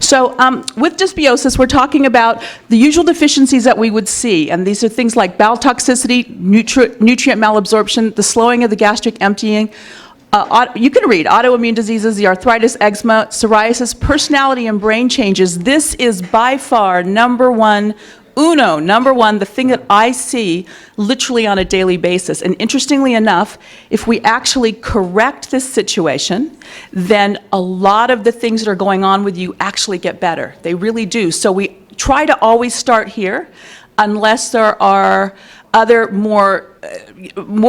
So with dysbiosis, we're talking about the usual deficiencies that we would see, and these are things like bowel toxicity, nutrient malabsorption, the slowing of the gastric emptying. You can read autoimmune diseases, the arthritis, eczema, psoriasis, personality and brain changes. This is by far number one, the thing that I see literally on a daily basis. And interestingly enough, if we actually correct this situation, then a lot of the things that are going on with you actually get better. They really do. So we try to always start here, unless there are other more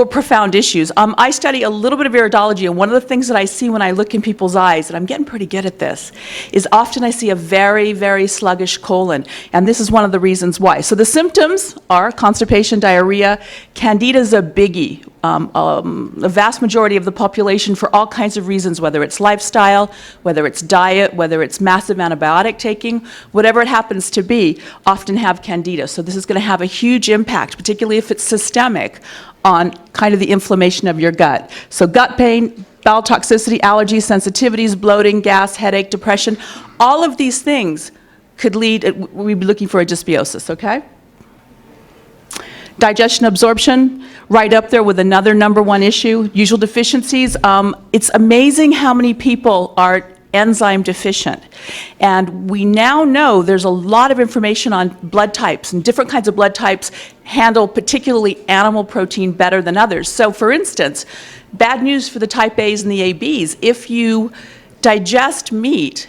profound issues. I study a little bit of iridology, and one of the things that I see when I look in people's eyes, and I'm getting pretty good at this, is often I see a very, very sluggish colon, and this is one of the reasons why. So the symptoms are constipation, diarrhea. Candida is a biggie. The vast majority of the population, for all kinds of reasons, whether it's lifestyle, whether it's diet, whether it's massive antibiotic taking, whatever it happens to be, often have candida. So this is going to have a huge impact, particularly if it's systemic, on kind of the inflammation of your gut. So gut pain, bowel toxicity, allergies, sensitivities, bloating, gas, headache, depression, all of these things could lead, we'd be looking for a dysbiosis, okay? Digestion, absorption, right up there with another number one issue. Usual deficiencies. It's amazing how many people are enzyme deficient. And we now know there's a lot of information on blood types, and different kinds of blood types handle particularly animal protein better than others. So for instance, bad news for the type A's and the ABs. If you digest meat,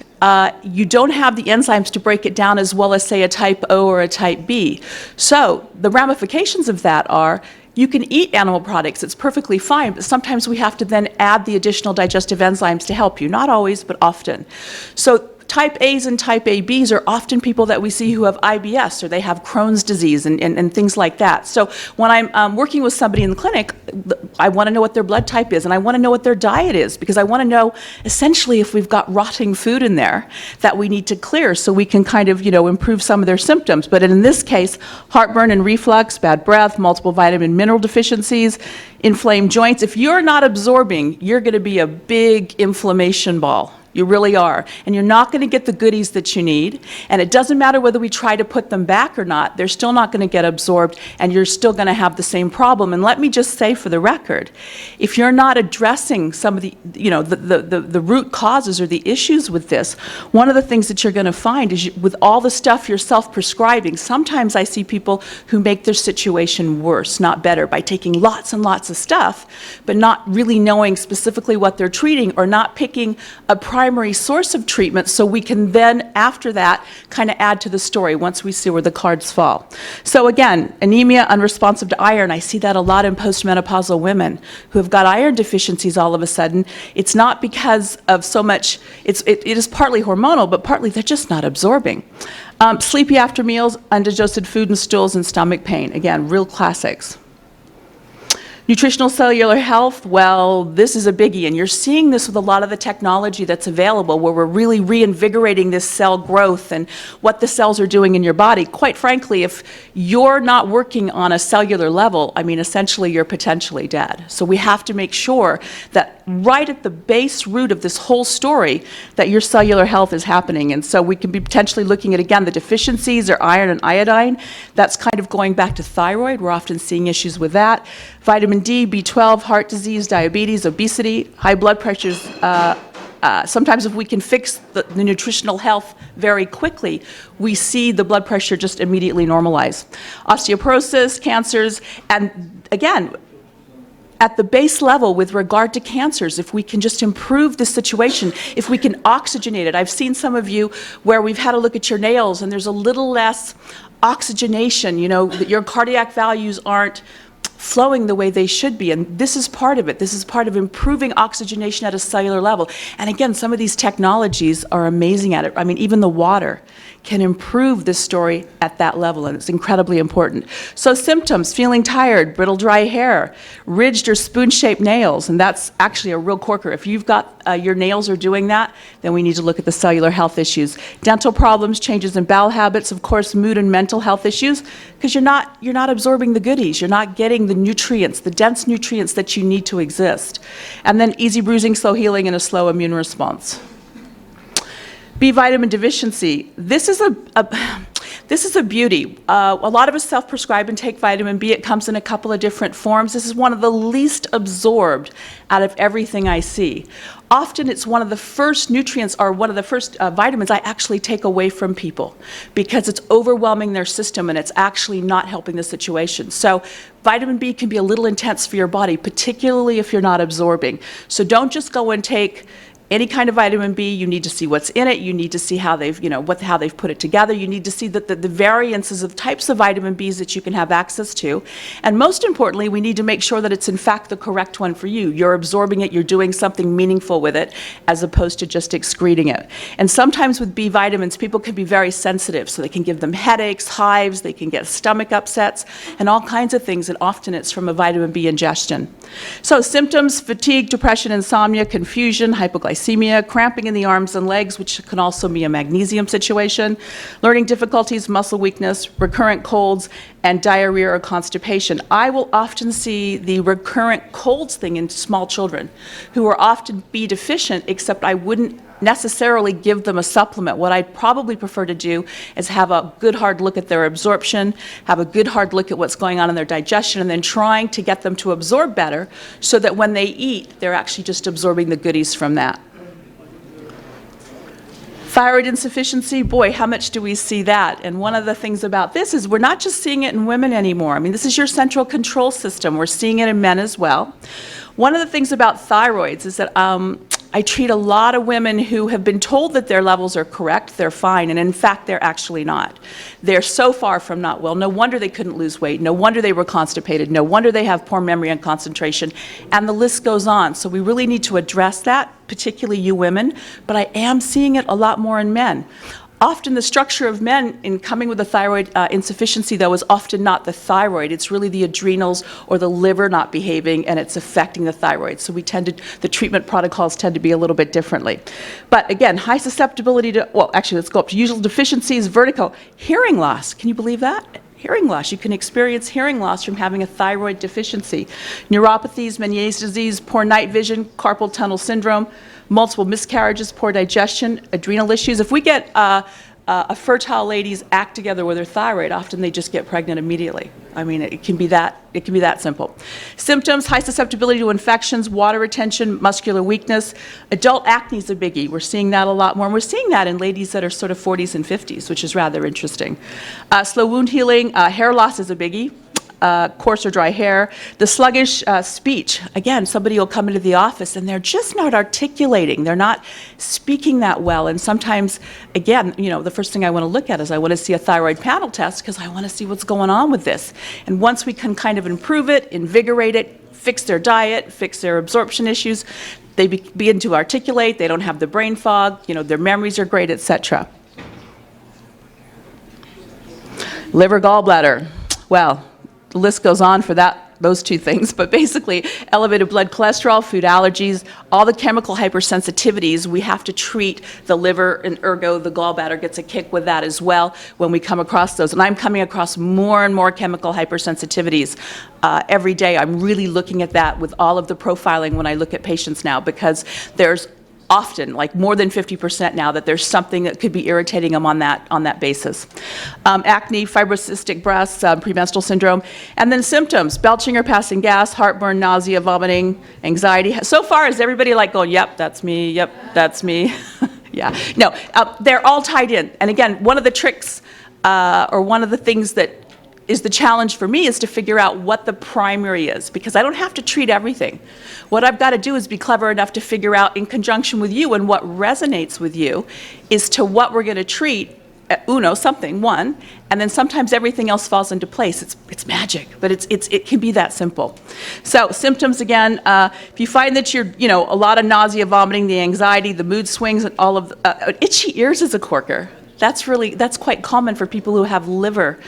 you don't have the enzymes to break it down as well as, say, a type O or a type B. So the ramifications of that are, you can eat animal products, it's perfectly fine, but sometimes we have to then add the additional digestive enzymes to help you. Not always, but often. So type A's and type ABs are often people that we see who have IBS, or they have Crohn's disease and things like that. So when I'm working with somebody in the clinic, I want to know what their blood type is, and I want to know what their diet is, because I want to know essentially if we've got rotting food in there that we need to clear so we can kind of, improve some of their symptoms. But in this case, heartburn and reflux, bad breath, multiple vitamin mineral deficiencies, inflamed joints. If you're not absorbing, you're going to be a big inflammation ball. You really are. And you're not going to get the goodies that you need. And it doesn't matter whether we try to put them back or not, they're still not going to get absorbed, and you're still going to have the same problem. And let me just say for the record, if you're not addressing some of the, the root causes or the issues with this, one of the things that you're going to find is with all the stuff you're self-prescribing, sometimes I see people who make their situation worse, not better, by taking lots and lots of stuff, but not really knowing specifically what they're treating, or not picking a primary source of treatment, so we can then, after that, kind of add to the story once we see where the cards fall. So again, anemia, unresponsive to iron. I see that a lot in postmenopausal women who have got iron deficiencies all of a sudden. It's not because of so much, it is partly hormonal, but partly they're just not absorbing. Sleepy after meals, undigested food and stools, and stomach pain. Again, real classics. Nutritional cellular health, well, this is a biggie, and you're seeing this with a lot of the technology that's available, where we're really reinvigorating this cell growth and what the cells are doing in your body. Quite frankly, if you're not working on a cellular level, I mean, essentially you're potentially dead. So we have to make sure that right at the base root of this whole story, that your cellular health is happening. And so we can be potentially looking at, again, the deficiencies are iron and iodine. That's kind of going back to thyroid. We're often seeing issues with that. Vitamin D, B12, heart disease, diabetes, obesity, high blood pressures. Sometimes if we can fix the nutritional health very quickly, we see the blood pressure just immediately normalize. Osteoporosis, cancers, and again, at the base level with regard to cancers, if we can just improve the situation, if we can oxygenate it. I've seen some of you where we've had a look at your nails and there's a little less oxygenation, that your cardiac values aren't flowing the way they should be, and this is part of it. This is part of improving oxygenation at a cellular level. And again, some of these technologies are amazing at it. I mean, even the water can improve this story at that level, and it's incredibly important. So symptoms: feeling tired, brittle dry hair, ridged or spoon-shaped nails, and that's actually a real corker. If you've got your nails are doing that, then we need to look at the cellular health issues. Dental problems, changes in bowel habits, of course, mood and mental health issues, because you're not absorbing the goodies. You're not getting the nutrients, the dense nutrients that you need to exist. And then easy bruising, slow healing, and a slow immune response. B vitamin deficiency, this is a beauty. A lot of us self-prescribe and take vitamin B. It comes in a couple of different forms. This is one of the least absorbed out of everything I see. Often it's one of the first nutrients or one of the first vitamins I actually take away from people because it's overwhelming their system and it's actually not helping the situation. So vitamin B can be a little intense for your body, particularly if you're not absorbing. So don't just go and take any kind of vitamin B. You need to see what's in it. You need to see how they've, how they've put it together. You need to see that the variances of types of vitamin Bs that you can have access to. And most importantly, we need to make sure that it's in fact the correct one for you. You're absorbing it, you're doing something meaningful with it, as opposed to just excreting it. And sometimes with B vitamins, people can be very sensitive, so they can give them headaches, hives, they can get stomach upsets, and all kinds of things, and often it's from a vitamin B ingestion. So symptoms: fatigue, depression, insomnia, confusion, hypoglycemia, cramping in the arms and legs, which can also be a magnesium situation, learning difficulties, muscle weakness, recurrent colds, and diarrhea or constipation. I will often see the recurrent colds thing in small children who are often B deficient, except I wouldn't necessarily give them a supplement. What I'd probably prefer to do is have a good hard look at their absorption, have a good hard look at what's going on in their digestion, and then trying to get them to absorb better so that when they eat, they're actually just absorbing the goodies from that. Thyroid insufficiency, boy, how much do we see that? And one of the things about this is we're not just seeing it in women anymore. I mean, this is your central control system. We're seeing it in men as well. One of the things about thyroids is that I treat a lot of women who have been told that their levels are correct, they're fine, and in fact, they're actually not. They're so far from not well. No wonder they couldn't lose weight. No wonder they were constipated. No wonder they have poor memory and concentration. And the list goes on. So we really need to address that, particularly you women, but I am seeing it a lot more in men. Often the structure of men in coming with a thyroid insufficiency, though, is often not the thyroid. It's really the adrenals or the liver not behaving, and it's affecting the thyroid. So the treatment protocols tend to be a little bit differently. But again, high susceptibility to, well, actually, let's go up to usual deficiencies, vertigo, hearing loss. Can you believe that? Hearing loss. You can experience hearing loss from having a thyroid deficiency. Neuropathies, Meniere's disease, poor night vision, carpal tunnel syndrome, multiple miscarriages, poor digestion, adrenal issues. If we get a fertile lady's act together with her thyroid, often they just get pregnant immediately. I mean, it can be that simple. Symptoms: high susceptibility to infections, water retention, muscular weakness. Adult acne is a biggie. We're seeing that a lot more, and we're seeing that in ladies that are sort of 40s and 50s, which is rather interesting. Slow wound healing, hair loss is a biggie. Coarse or dry hair, the sluggish speech. Again, somebody will come into the office and they're just not articulating. They're not speaking that well. And sometimes, again, the first thing I want to look at is I want to see a thyroid panel test because I want to see what's going on with this. And once we can kind of improve it, invigorate it, fix their diet, fix their absorption issues, they begin to articulate, they don't have the brain fog, their memories are great, etc. Liver, gallbladder. Well, the list goes on for those two things, but basically elevated blood cholesterol, food allergies, all the chemical hypersensitivities, we have to treat the liver, and ergo the gallbladder gets a kick with that as well when we come across those. And I'm coming across more and more chemical hypersensitivities every day. I'm really looking at that with all of the profiling when I look at patients now, because there's often, like more than 50% now, that there's something that could be irritating them on that basis. Acne, fibrocystic breasts, premenstrual syndrome, and then symptoms: belching or passing gas, heartburn, nausea, vomiting, anxiety. So far, is everybody like going, yep, that's me, yep, that's me? Yeah, no, they're all tied in. And again, one of the tricks, or one of the things that is the challenge for me is to figure out what the primary is, because I don't have to treat everything. What I've got to do is be clever enough to figure out, in conjunction with you and what resonates with you, is to what we're going to treat, one, and then sometimes everything else falls into place. It's magic, but it can be that simple. So symptoms, again, if you find that you're, a lot of nausea, vomiting, the anxiety, the mood swings, and all of itchy ears is a corker. That's quite common for people who have liver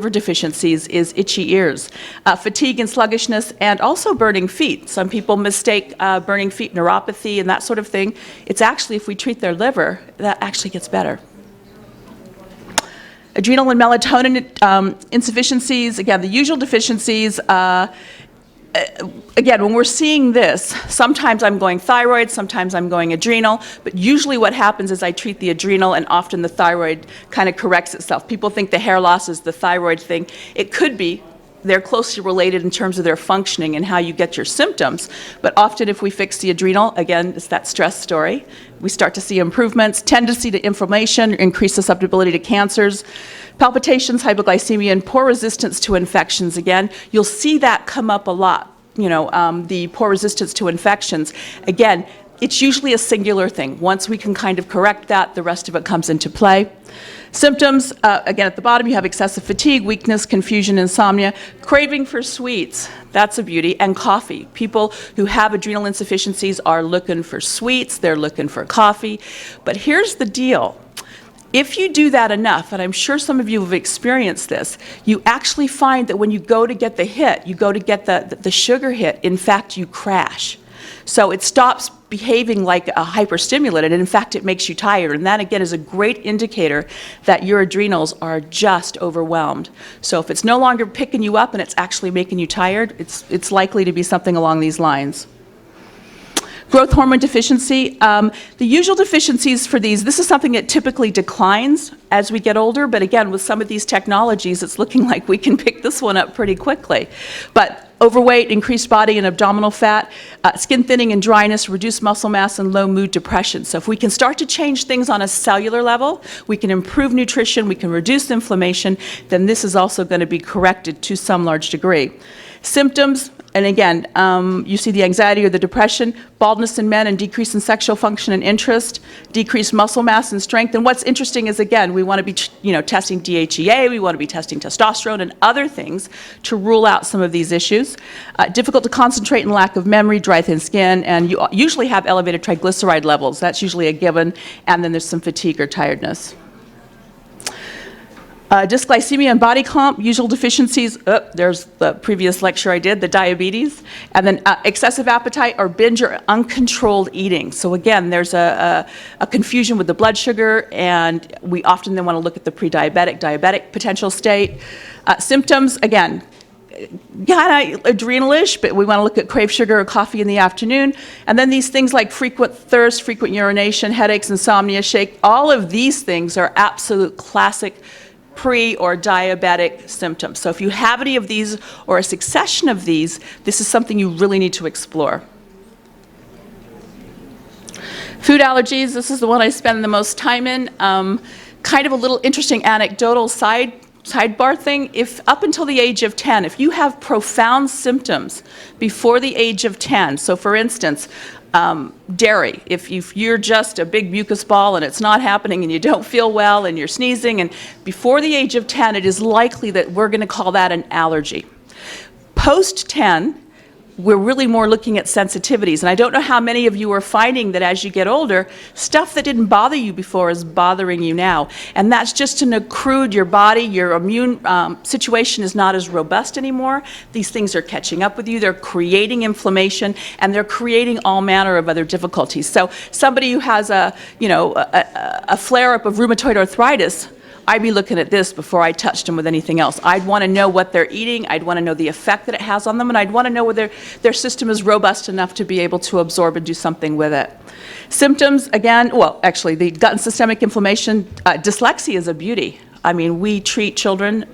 deficiencies, is itchy ears. Fatigue and sluggishness, and also burning feet. Some people mistake burning feet neuropathy and that sort of thing. It's actually, if we treat their liver, that actually gets better. Adrenal and melatonin insufficiencies, again, the usual deficiencies. again, when we're seeing this, sometimes I'm going thyroid, sometimes I'm going adrenal, but usually what happens is I treat the adrenal and often the thyroid kind of corrects itself. People think the hair loss is the thyroid thing. It could be. They're closely related in terms of their functioning and how you get your symptoms, but often if we fix the adrenal, again, it's that stress story, we start to see improvements, tendency to inflammation, increased susceptibility to cancers, palpitations, hypoglycemia, and poor resistance to infections. Again, you'll see that come up a lot, the poor resistance to infections. Again, it's usually a singular thing. Once we can kind of correct that, the rest of it comes into play. Symptoms, again, at the bottom, you have excessive fatigue, weakness, confusion, insomnia, craving for sweets. That's a beauty. And coffee. People who have adrenal insufficiencies are looking for sweets. They're looking for coffee. But here's the deal. If you do that enough, and I'm sure some of you have experienced this, you actually find that when you go to get the hit, you go to get the sugar hit, in fact, you crash. So it stops behaving like a hyperstimulant, and in fact, it makes you tired. And that, again, is a great indicator that your adrenals are just overwhelmed. So if it's no longer picking you up and it's actually making you tired, it's likely to be something along these lines. Growth hormone deficiency. The usual deficiencies for these, this is something that typically declines as we get older, but again, with some of these technologies, it's looking like we can pick this one up pretty quickly. But overweight, increased body and abdominal fat, skin thinning and dryness, reduced muscle mass, and low mood depression. So if we can start to change things on a cellular level, we can improve nutrition, we can reduce inflammation, then this is also going to be corrected to some large degree. Symptoms, and again, you see the anxiety or the depression, baldness in men and decrease in sexual function and interest, decreased muscle mass and strength. And what's interesting is, again, we want to be testing DHEA, we want to be testing testosterone and other things to rule out some of these issues. Difficult to concentrate and lack of memory, dry, thin skin, and you usually have elevated triglyceride levels. That's usually a given. And then there's some fatigue or tiredness. Dysglycemia and body comp, usual deficiencies, there's the previous lecture I did, the diabetes, and then excessive appetite or binge or uncontrolled eating. So again, there's a confusion with the blood sugar, and we often then want to look at the pre-diabetic, diabetic potential state. Symptoms, again, kind of adrenal-ish, but we want to look at crave sugar or coffee in the afternoon. And then these things like frequent thirst, frequent urination, headaches, insomnia, shake, all of these things are absolute classic pre or diabetic symptoms. So if you have any of these or a succession of these, this is something you really need to explore. Food allergies, this is the one I spend the most time in. Kind of a little interesting anecdotal sidebar thing. If up until the age of 10, if you have profound symptoms before the age of 10, so for instance, dairy, if you're just a big mucus ball and it's not happening and you don't feel well and you're sneezing, and before the age of 10, it is likely that we're going to call that an allergy. Post 10, we're really more looking at sensitivities. And I don't know how many of you are finding that as you get older, stuff that didn't bother you before is bothering you now. And that's just an accrued, your body, your immune situation is not as robust anymore. These things are catching up with you. They're creating inflammation, and they're creating all manner of other difficulties. So somebody who has a flare-up of rheumatoid arthritis, I'd be looking at this before I touched them with anything else. I'd want to know what they're eating. I'd want to know the effect that it has on them, and I'd want to know whether their system is robust enough to be able to absorb and do something with it. Symptoms, again, well, actually, the gut and systemic inflammation, dyslexia is a beauty. I mean, we treat children,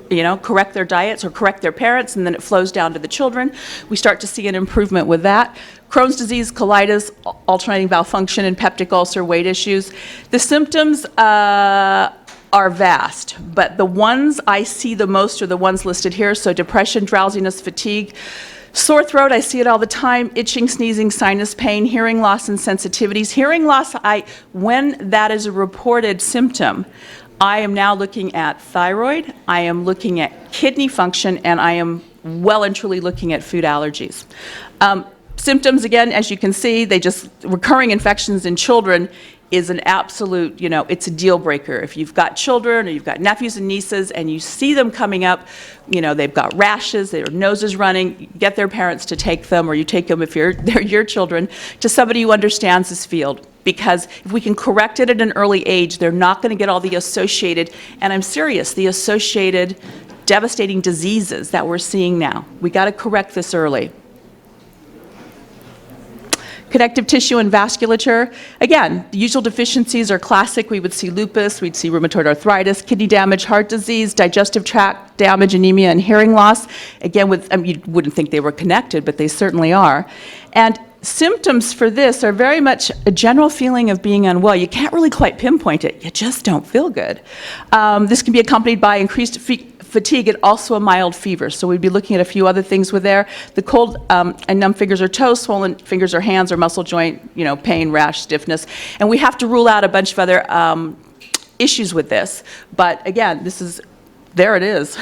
correct their diets or correct their parents, and then it flows down to the children. We start to see an improvement with that. Crohn's disease, colitis, alternating bowel function, and peptic ulcer, weight issues. The symptoms are vast, but the ones I see the most are the ones listed here. So depression, drowsiness, fatigue, sore throat, I see it all the time, itching, sneezing, sinus pain, hearing loss and sensitivities. Hearing loss, when that is a reported symptom, I am now looking at thyroid, I am looking at kidney function, and I am well and truly looking at food allergies. Symptoms, again, as you can see, recurring infections in children is an absolute, it's a deal breaker. If you've got children or you've got nephews and nieces and you see them coming up, they've got rashes, their nose is running, get their parents to take them, or you take them if they're your children, to somebody who understands this field. Because if we can correct it at an early age, they're not going to get all the associated, and I'm serious, the associated devastating diseases that we're seeing now. We got to correct this early. Connective tissue and vasculature. Again, the usual deficiencies are classic. We would see lupus, we'd see rheumatoid arthritis, kidney damage, heart disease, digestive tract damage, anemia, and hearing loss. Again, you wouldn't think they were connected, but they certainly are. And symptoms for this are very much a general feeling of being unwell. You can't really quite pinpoint it. You just don't feel good. This can be accompanied by increased fatigue and also a mild fever. So we'd be looking at a few other things with there. The cold and numb fingers or toes, swollen fingers or hands or muscle joint, pain, rash, stiffness. And we have to rule out a bunch of other issues with this. But again, there it is.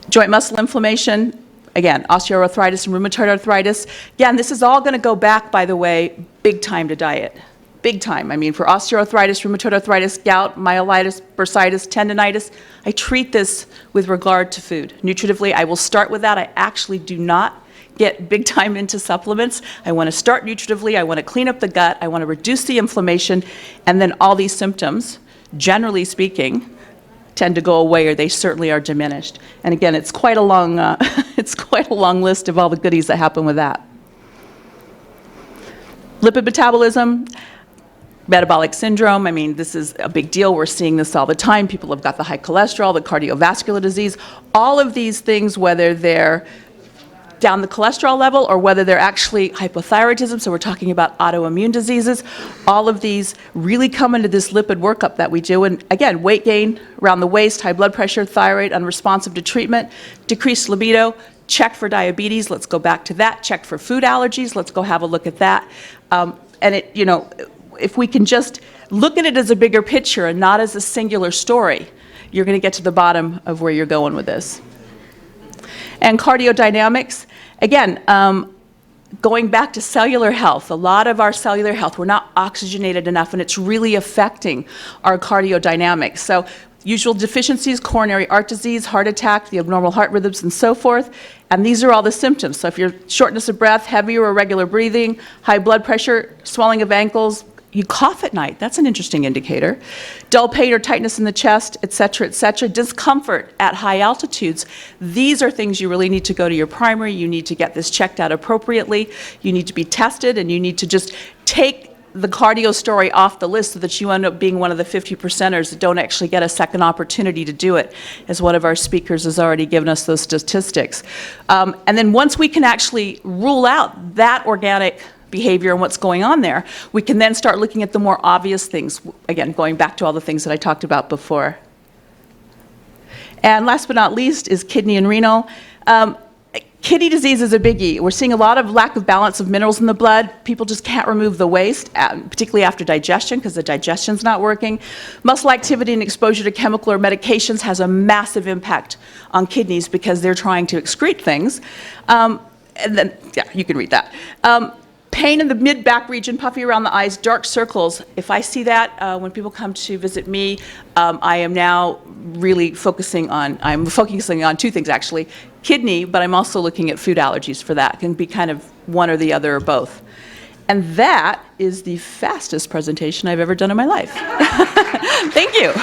Joint muscle inflammation. Again, osteoarthritis and rheumatoid arthritis. Again, this is all going to go back, by the way, big time to diet. Big time. I mean, for osteoarthritis, rheumatoid arthritis, gout, myelitis, bursitis, tendinitis, I treat this with regard to food. Nutritively, I will start with that. I actually do not get big time into supplements. I want to start nutritively. I want to clean up the gut. I want to reduce the inflammation. And then all these symptoms, generally speaking, tend to go away, or they certainly are diminished. And again, it's quite a long, list of all the goodies that happen with that. Lipid metabolism, metabolic syndrome. I mean, this is a big deal. We're seeing this all the time. People have got the high cholesterol, the cardiovascular disease. All of these things, whether they're down the cholesterol level or whether they're actually hypothyroidism, so we're talking about autoimmune diseases, all of these really come into this lipid workup that we do. And again, weight gain around the waist, high blood pressure, thyroid, unresponsive to treatment, decreased libido, check for diabetes, let's go back to that, check for food allergies, let's go have a look at that. If we can just look at it as a bigger picture and not as a singular story, you're going to get to the bottom of where you're going with this. And cardiodynamics, again, going back to cellular health, a lot of our cellular health, we're not oxygenated enough, and it's really affecting our cardiodynamics. So usual deficiencies, coronary artery disease, heart attack, the abnormal heart rhythms, and so forth. And these are all the symptoms. So if you're shortness of breath, heavy or irregular breathing, high blood pressure, swelling of ankles, you cough at night, that's an interesting indicator. Dull pain or tightness in the chest, et cetera, discomfort at high altitudes. These are things you really need to go to your primary. You need to get this checked out appropriately. You need to be tested, and you need to just take the cardio story off the list so that you end up being one of the 50%ers that don't actually get a second opportunity to do it, as one of our speakers has already given us those statistics. And then once we can actually rule out that organic behavior and what's going on there, we can then start looking at the more obvious things, again, going back to all the things that I talked about before. And last but not least is kidney and renal. Kidney disease is a biggie. We're seeing a lot of lack of balance of minerals in the blood. People just can't remove the waste, particularly after digestion, because the digestion's not working. Muscle activity and exposure to chemical or medications has a massive impact on kidneys because they're trying to excrete things. And then, yeah, you can read that. Pain in the mid-back region, puffy around the eyes, dark circles. If I see that when people come to visit me, I am now really focusing on two things actually. Kidney, but I'm also looking at food allergies for that. It can be kind of one or the other or both. And that is the fastest presentation I've ever done in my life. Thank you.